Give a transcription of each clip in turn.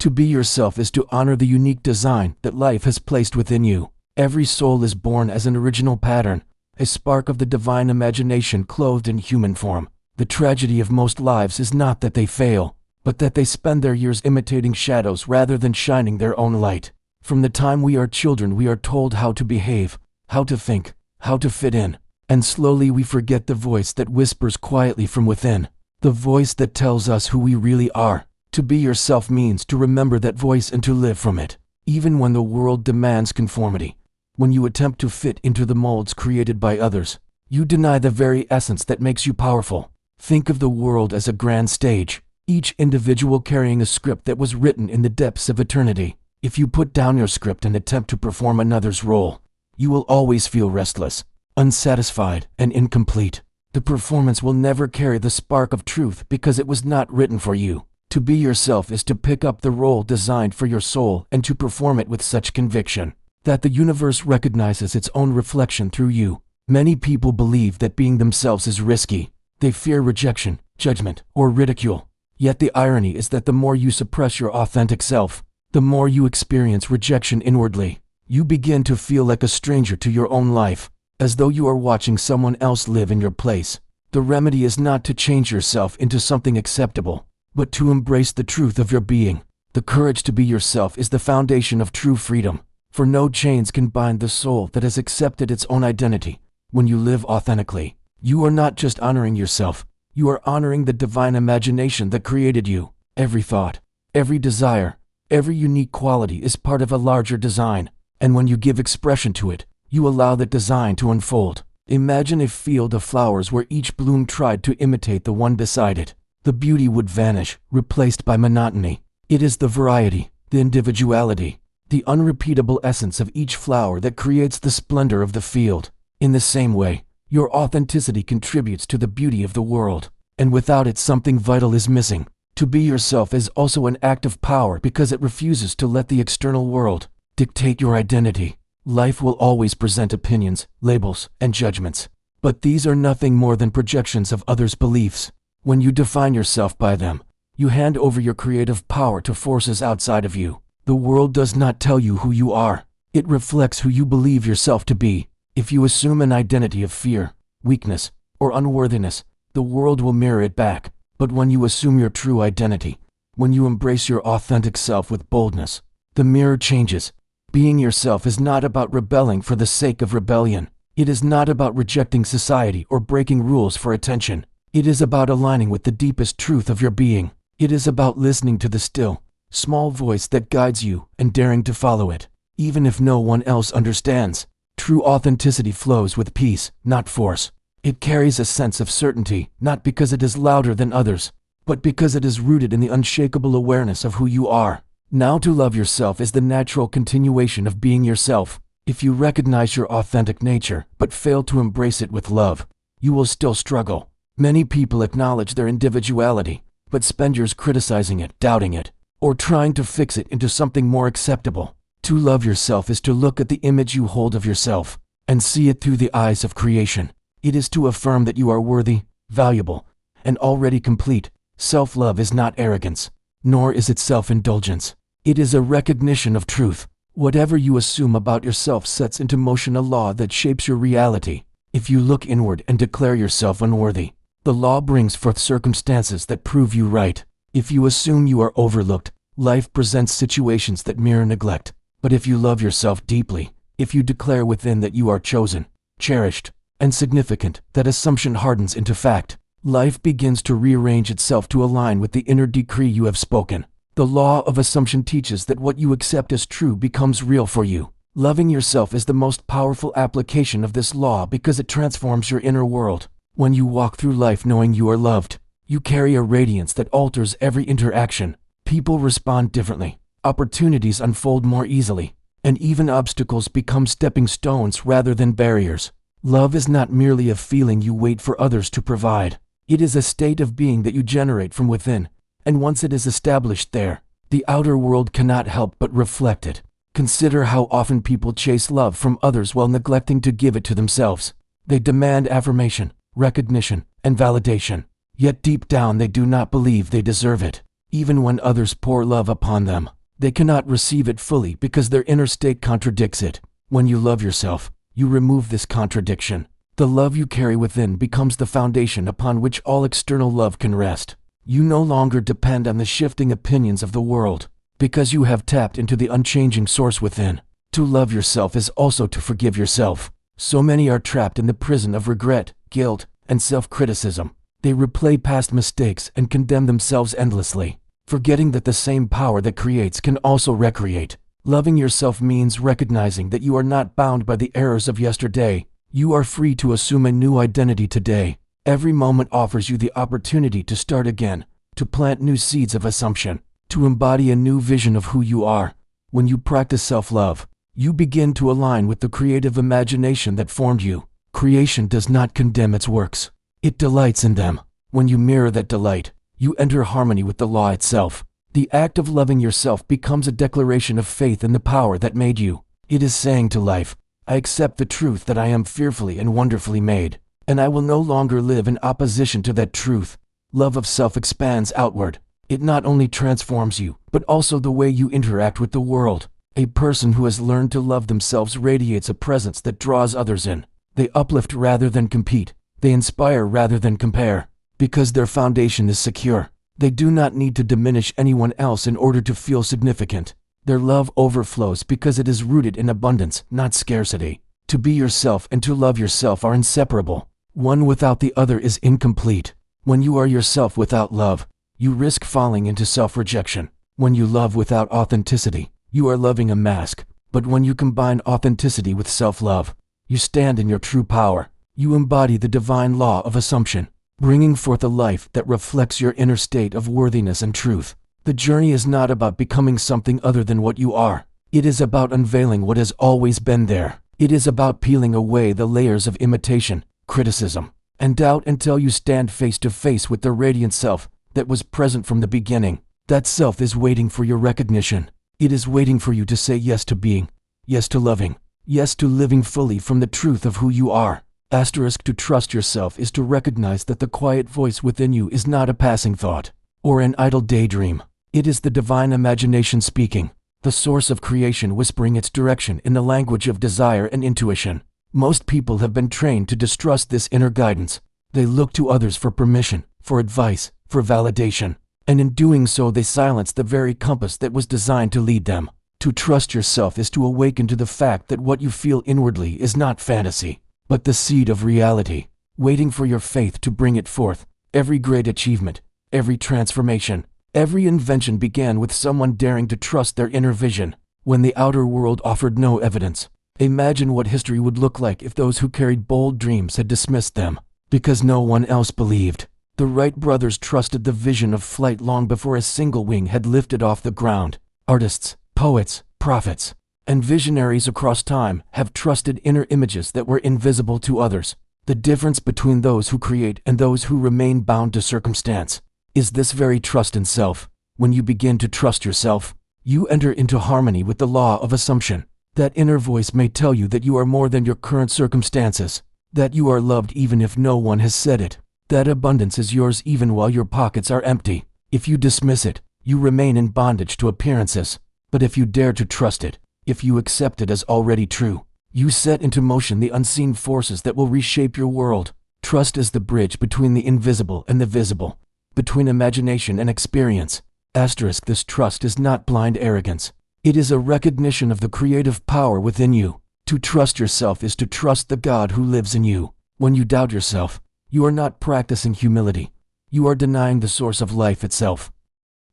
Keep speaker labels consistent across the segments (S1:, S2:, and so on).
S1: To be yourself is to honor the unique design that life has placed within you. Every soul is born as an original pattern, a spark of the divine imagination clothed in human form. The tragedy of most lives is not that they fail, but that they spend their years imitating shadows rather than shining their own light. From the time we are children, we are told how to behave, how to think, how to fit in, and slowly we forget the voice that whispers quietly from within, the voice that tells us who we really are. To be yourself means to remember that voice and to live from it, even when the world demands conformity. When you attempt to fit into the molds created by others, you deny the very essence that makes you powerful. Think of the world as a grand stage, each individual carrying a script that was written in the depths of eternity. If you put down your script and attempt to perform another's role, you will always feel restless, unsatisfied, and incomplete. The performance will never carry the spark of truth because it was not written for you. To be yourself is to pick up the role designed for your soul and to perform it with such conviction that the universe recognizes its own reflection through you. Many people believe that being themselves is risky. They fear rejection, judgment, or ridicule. Yet the irony is that the more you suppress your authentic self, the more you experience rejection inwardly. You begin to feel like a stranger to your own life, as though you are watching someone else live in your place. The remedy is not to change yourself into something acceptable, but to embrace the truth of your being. The courage to be yourself is the foundation of true freedom, for no chains can bind the soul that has accepted its own identity. When you live authentically, you are not just honoring yourself, you are honoring the divine imagination that created you. Every thought, every desire, every unique quality is part of a larger design, and when you give expression to it, you allow that design to unfold. Imagine a field of flowers where each bloom tried to imitate the one beside it. The beauty would vanish, replaced by monotony. It is the variety, the individuality, the unrepeatable essence of each flower that creates the splendor of the field. In the same way, your authenticity contributes to the beauty of the world, and without it something vital is missing. To be yourself is also an act of power because it refuses to let the external world dictate your identity. Life will always present opinions, labels, and judgments, but these are nothing more than projections of others' beliefs. When you define yourself by them, you hand over your creative power to forces outside of you. The world does not tell you who you are. It reflects who you believe yourself to be. If you assume an identity of fear, weakness, or unworthiness, the world will mirror it back. But when you assume your true identity, when you embrace your authentic self with boldness, the mirror changes. Being yourself is not about rebelling for the sake of rebellion. It is not about rejecting society or breaking rules for attention. It is about aligning with the deepest truth of your being. It is about listening to the still, small voice that guides you and daring to follow it, even if no one else understands. True authenticity flows with peace, not force. It carries a sense of certainty, not because it is louder than others, but because it is rooted in the unshakable awareness of who you are. Now to love yourself is the natural continuation of being yourself. If you recognize your authentic nature, but fail to embrace it with love, you will still struggle. Many people acknowledge their individuality, but spend years criticizing it, doubting it, or trying to fix it into something more acceptable. To love yourself is to look at the image you hold of yourself and see it through the eyes of creation. It is to affirm that you are worthy, valuable, and already complete. Self-love is not arrogance, nor is it self-indulgence. It is a recognition of truth. Whatever you assume about yourself sets into motion a law that shapes your reality. If you look inward and declare yourself unworthy, the law brings forth circumstances that prove you right. If you assume you are overlooked, life presents situations that mirror neglect. But if you love yourself deeply, if you declare within that you are chosen, cherished, and significant, that assumption hardens into fact. Life begins to rearrange itself to align with the inner decree you have spoken. The law of assumption teaches that what you accept as true becomes real for you. Loving yourself is the most powerful application of this law because it transforms your inner world. When you walk through life knowing you are loved, you carry a radiance that alters every interaction. People respond differently, opportunities unfold more easily, and even obstacles become stepping stones rather than barriers. Love is not merely a feeling you wait for others to provide. It is a state of being that you generate from within, and once it is established there, the outer world cannot help but reflect it. Consider how often people chase love from others while neglecting to give it to themselves. They demand affirmation, recognition, and validation, yet deep down they do not believe they deserve it. Even when others pour love upon them, they cannot receive it fully because their inner state contradicts it. When you love yourself, you remove this contradiction. The love you carry within becomes the foundation upon which all external love can rest. You no longer depend on the shifting opinions of the world, because you have tapped into the unchanging source within. To love yourself is also to forgive yourself. So many are trapped in the prison of regret, guilt, and self-criticism. They replay past mistakes and condemn themselves endlessly, forgetting that the same power that creates can also recreate. Loving yourself means recognizing that you are not bound by the errors of yesterday. You are free to assume a new identity today. Every moment offers you the opportunity to start again, to plant new seeds of assumption, to embody a new vision of who you are. When you practice self-love, you begin to align with the creative imagination that formed you. Creation does not condemn its works. It delights in them. When you mirror that delight, you enter harmony with the law itself. The act of loving yourself becomes a declaration of faith in the power that made you. It is saying to life, I accept the truth that I am fearfully and wonderfully made, and I will no longer live in opposition to that truth. Love of self expands outward. It not only transforms you, but also the way you interact with the world. A person who has learned to love themselves radiates a presence that draws others in. They uplift rather than compete. They inspire rather than compare. Because their foundation is secure, they do not need to diminish anyone else in order to feel significant. Their love overflows because it is rooted in abundance, not scarcity. To be yourself and to love yourself are inseparable. One without the other is incomplete. When you are yourself without love, you risk falling into self-rejection. When you love without authenticity, you are loving a mask. But when you combine authenticity with self-love, you stand in your true power. You embody the divine law of assumption, bringing forth a life that reflects your inner state of worthiness and truth. The journey is not about becoming something other than what you are. It is about unveiling what has always been there. It is about peeling away the layers of imitation, criticism, and doubt until you stand face to face with the radiant self that was present from the beginning. That self is waiting for your recognition. It is waiting for you to say yes to being, yes to loving, yes to living fully from the truth of who you are. To trust yourself is to recognize that the quiet voice within you is not a passing thought or an idle daydream. It is the divine imagination speaking, the source of creation whispering its direction in the language of desire and intuition. Most people have been trained to distrust this inner guidance. They look to others for permission, for advice, for validation, and in doing so they silence the very compass that was designed to lead them. To trust yourself is to awaken to the fact that what you feel inwardly is not fantasy, but the seed of reality, waiting for your faith to bring it forth. Every great achievement, every transformation, every invention began with someone daring to trust their inner vision. When the outer world offered no evidence, imagine what history would look like if those who carried bold dreams had dismissed them, because no one else believed. The Wright brothers trusted the vision of flight long before a single wing had lifted off the ground. Artists, poets, prophets, and visionaries across time have trusted inner images that were invisible to others. The difference between those who create and those who remain bound to circumstance is this very trust in self. When you begin to trust yourself, you enter into harmony with the law of assumption. That inner voice may tell you that you are more than your current circumstances, that you are loved even if no one has said it, that abundance is yours even while your pockets are empty. If you dismiss it, you remain in bondage to appearances. But if you dare to trust it, if you accept it as already true, you set into motion the unseen forces that will reshape your world. Trust is the bridge between the invisible and the visible, between imagination and experience. This trust is not blind arrogance. It is a recognition of the creative power within you. To trust yourself is to trust the God who lives in you. When you doubt yourself, you are not practicing humility. You are denying the source of life itself.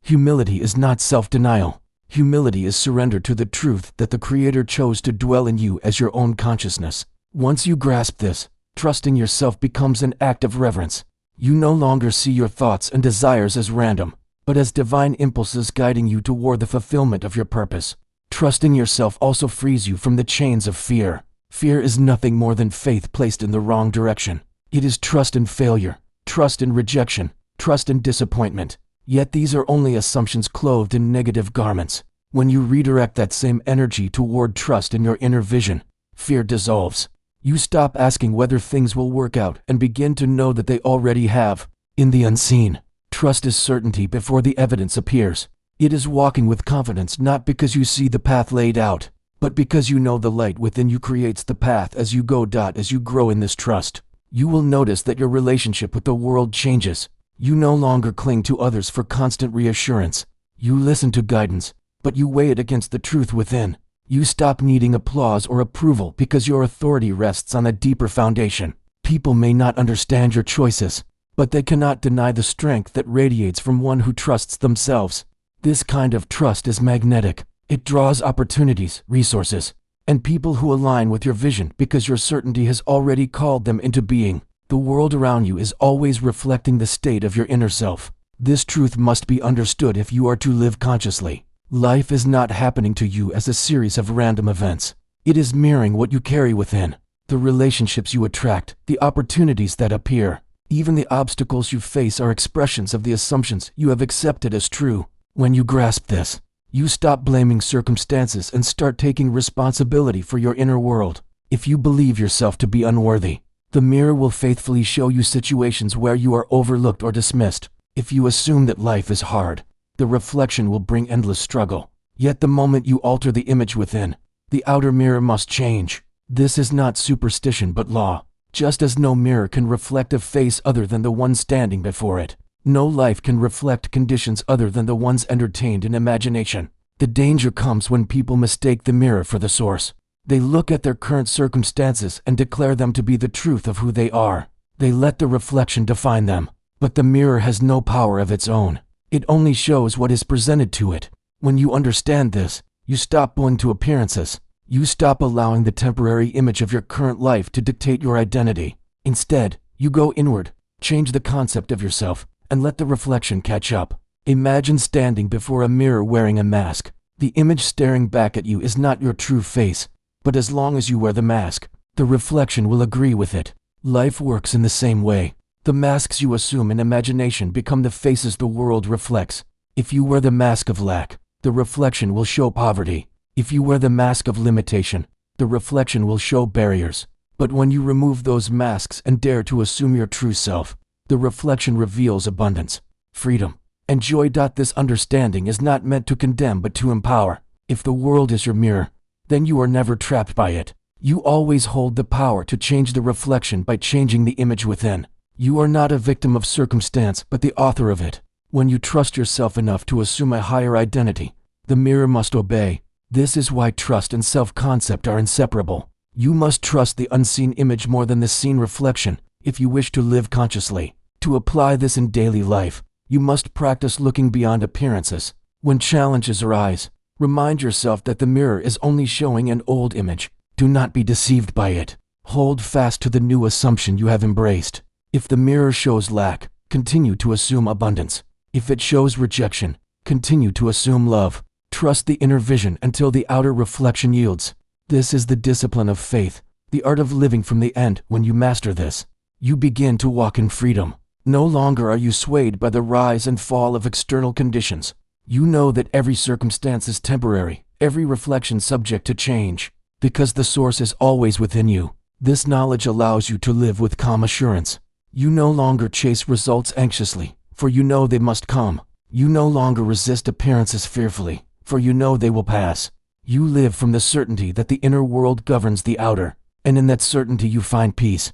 S1: Humility is not self-denial. Humility is surrender to the truth that the Creator chose to dwell in you as your own consciousness. Once you grasp this, trusting yourself becomes an act of reverence. You no longer see your thoughts and desires as random, but as divine impulses guiding you toward the fulfillment of your purpose. Trusting yourself also frees you from the chains of fear. Fear is nothing more than faith placed in the wrong direction. It is trust in failure, trust in rejection, trust in disappointment. Yet these are only assumptions clothed in negative garments. When you redirect that same energy toward trust in your inner vision, fear dissolves. You stop asking whether things will work out and begin to know that they already have. In the unseen, Trust is certainty before the evidence appears. It is walking with confidence not because you see the path laid out, but because you know the light within you creates the path as you go. As you grow in this trust, you will notice that your relationship with the world changes. You no longer cling to others for constant reassurance. You listen to guidance, but you weigh it against the truth within. You stop needing applause or approval because your authority rests on a deeper foundation. People may not understand your choices, but they cannot deny the strength that radiates from one who trusts themselves. This kind of trust is magnetic. It draws opportunities, resources, and people who align with your vision because your certainty has already called them into being. The world around you is always reflecting the state of your inner self. This truth must be understood if you are to live consciously. Life is not happening to you as a series of random events. It is mirroring what you carry within. The relationships you attract, the opportunities that appear, even the obstacles you face are expressions of the assumptions you have accepted as true. When you grasp this, you stop blaming circumstances and start taking responsibility for your inner world. If you believe yourself to be unworthy, the mirror will faithfully show you situations where you are overlooked or dismissed. If you assume that life is hard, the reflection will bring endless struggle. Yet the moment you alter the image within, the outer mirror must change. This is not superstition but law. Just as no mirror can reflect a face other than the one standing before it, no life can reflect conditions other than the ones entertained in imagination. The danger comes when people mistake the mirror for the source. They look at their current circumstances and declare them to be the truth of who they are. They let the reflection define them. But the mirror has no power of its own. It only shows what is presented to it. When you understand this, you stop bowing to appearances. You stop allowing the temporary image of your current life to dictate your identity. Instead, you go inward, change the concept of yourself, and let the reflection catch up. Imagine standing before a mirror wearing a mask. The image staring back at you is not your true face, but as long as you wear the mask, the reflection will agree with it. Life works in the same way. The masks you assume in imagination become the faces the world reflects. If you wear the mask of lack, the reflection will show poverty. If you wear the mask of limitation, the reflection will show barriers. But when you remove those masks and dare to assume your true self, the reflection reveals abundance, freedom, and joy. This understanding is not meant to condemn but to empower. If the world is your mirror, then you are never trapped by it. You always hold the power to change the reflection by changing the image within. You are not a victim of circumstance, but the author of it. When you trust yourself enough to assume a higher identity, the mirror must obey. This is why trust and self-concept are inseparable. You must trust the unseen image more than the seen reflection if you wish to live consciously. To apply this in daily life, you must practice looking beyond appearances. When challenges arise, remind yourself that the mirror is only showing an old image. Do not be deceived by it. Hold fast to the new assumption you have embraced. If the mirror shows lack, continue to assume abundance. If it shows rejection, continue to assume love. Trust the inner vision until the outer reflection yields. This is the discipline of faith, the art of living from the end. When you master this, you begin to walk in freedom. No longer are you swayed by the rise and fall of external conditions. You know that every circumstance is temporary, every reflection subject to change, because the source is always within you. This knowledge allows you to live with calm assurance. You no longer chase results anxiously, for you know they must come. You no longer resist appearances fearfully, for you know they will pass. You live from the certainty that the inner world governs the outer, and in that certainty you find peace.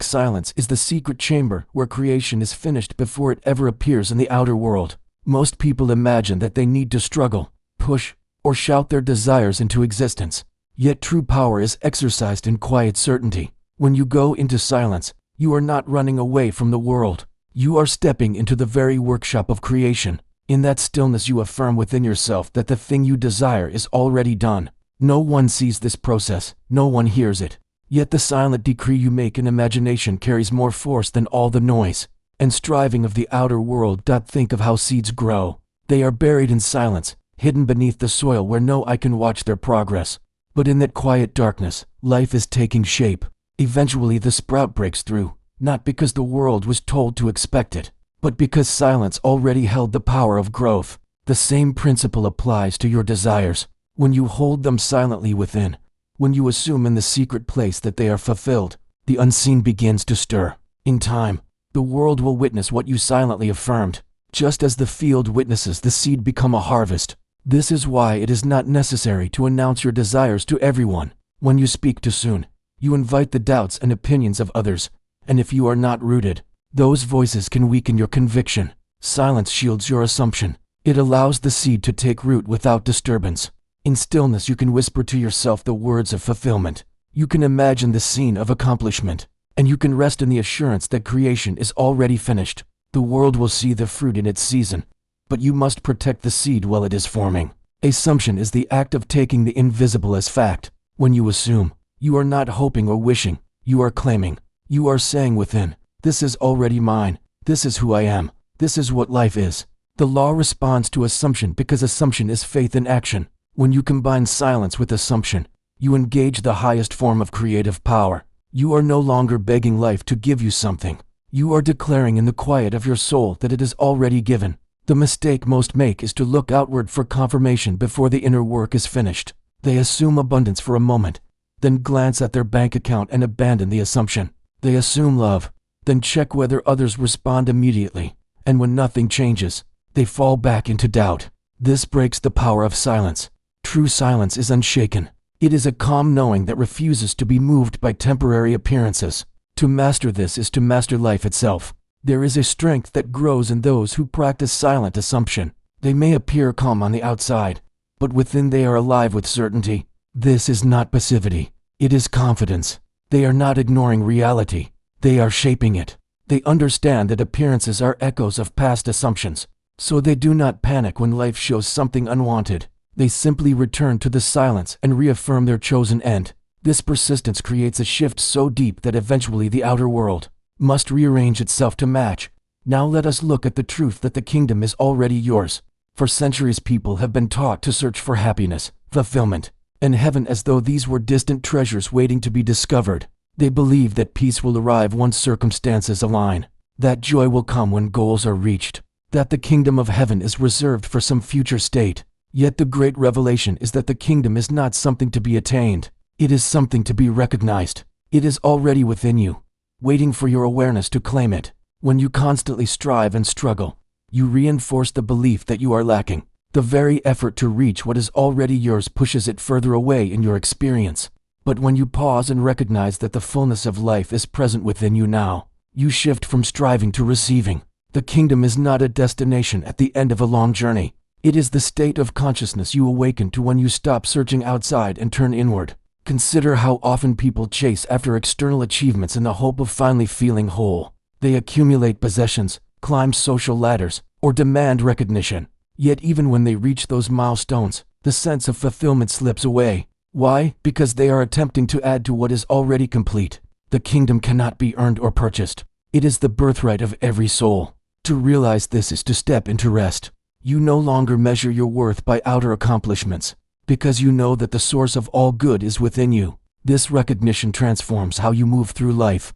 S1: Silence is the secret chamber where creation is finished before it ever appears in the outer world. Most people imagine that they need to struggle, push, or shout their desires into existence. Yet true power is exercised in quiet certainty. When you go into silence, you are not running away from the world. You are stepping into the very workshop of creation. In that stillness you affirm within yourself that the thing you desire is already done. No one sees this process, no one hears it. Yet the silent decree you make in imagination carries more force than all the noise and striving of the outer world. Think of how seeds grow. They are buried in silence, hidden beneath the soil where no eye can watch their progress. But in that quiet darkness, life is taking shape. Eventually the sprout breaks through, not because the world was told to expect it, but because silence already held the power of growth. The same principle applies to your desires. When you hold them silently within, when you assume in the secret place that they are fulfilled, the unseen begins to stir. In time, The world will witness what you silently affirmed, just as the field witnesses the seed become a harvest. This is why it is not necessary to announce your desires to everyone. When you speak too soon, you invite the doubts and opinions of others, and if you are not rooted, those voices can weaken your conviction. Silence shields your assumption. It allows the seed to take root without disturbance. In stillness you can whisper to yourself the words of fulfillment. You can imagine the scene of accomplishment, and you can rest in the assurance that creation is already finished. The world will see the fruit in its season, but you must protect the seed while it is forming. Assumption is the act of taking the invisible as fact. When you assume, you are not hoping or wishing, you are claiming. You are saying within, this is already mine, this is who I am, this is what life is. The law responds to assumption because assumption is faith in action. When you combine silence with assumption, you engage the highest form of creative power. You are no longer begging life to give you something. You are declaring in the quiet of your soul that it is already given. The mistake most make is to look outward for confirmation before the inner work is finished. They assume abundance for a moment, then glance at their bank account and abandon the assumption. They assume love, then check whether others respond immediately, and when nothing changes, they fall back into doubt. This breaks the power of silence. True silence is unshaken. It is a calm knowing that refuses to be moved by temporary appearances. To master this is to master life itself. There is a strength that grows in those who practice silent assumption. They may appear calm on the outside, but within they are alive with certainty. This is not passivity. It is confidence. They are not ignoring reality. They are shaping it. They understand that appearances are echoes of past assumptions, so they do not panic when life shows something unwanted. They simply return to the silence and reaffirm their chosen end. This persistence creates a shift so deep that eventually the outer world must rearrange itself to match. Now let us look at the truth that the kingdom is already yours. For centuries people have been taught to search for happiness, fulfillment, and heaven as though these were distant treasures waiting to be discovered. They believe that peace will arrive once circumstances align, that joy will come when goals are reached, that the kingdom of heaven is reserved for some future state. Yet the great revelation is that the kingdom is not something to be attained. It is something to be recognized. It is already within you, waiting for your awareness to claim it. When you constantly strive and struggle, you reinforce the belief that you are lacking. The very effort to reach what is already yours pushes it further away in your experience. But when you pause and recognize that the fullness of life is present within you now, you shift from striving to receiving. The kingdom is not a destination at the end of a long journey. It is the state of consciousness you awaken to when you stop searching outside and turn inward. Consider how often people chase after external achievements in the hope of finally feeling whole. They accumulate possessions, climb social ladders, or demand recognition. Yet even when they reach those milestones, the sense of fulfillment slips away. Why? Because they are attempting to add to what is already complete. The kingdom cannot be earned or purchased. It is the birthright of every soul. To realize this is to step into rest. You no longer measure your worth by outer accomplishments, because you know that the source of all good is within you. This recognition transforms how you move through life.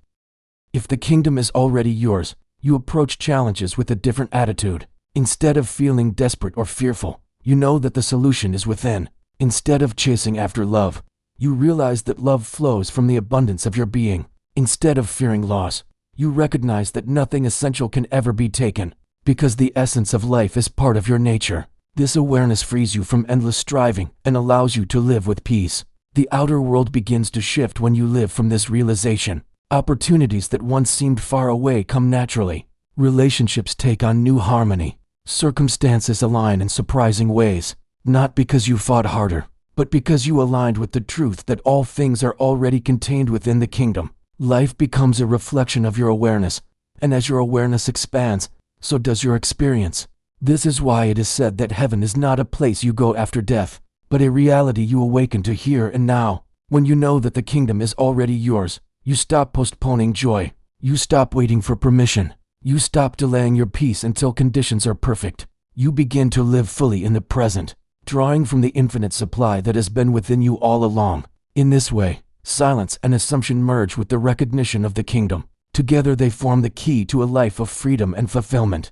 S1: If the kingdom is already yours, you approach challenges with a different attitude. Instead of feeling desperate or fearful, you know that the solution is within. Instead of chasing after love, you realize that love flows from the abundance of your being. Instead of fearing loss, you recognize that nothing essential can ever be taken, because the essence of life is part of your nature. This awareness frees you from endless striving and allows you to live with peace. The outer world begins to shift when you live from this realization. Opportunities that once seemed far away come naturally. Relationships take on new harmony. Circumstances align in surprising ways, not because you fought harder, but because you aligned with the truth that all things are already contained within the kingdom. Life becomes a reflection of your awareness, and as your awareness expands, so does your experience. This is why it is said that heaven is not a place you go after death, but a reality you awaken to here and now. When you know that the kingdom is already yours, you stop postponing joy. You stop waiting for permission. You stop delaying your peace until conditions are perfect. You begin to live fully in the present, drawing from the infinite supply that has been within you all along. In this way, silence and assumption merge with the recognition of the kingdom. Together they form the key to a life of freedom and fulfillment.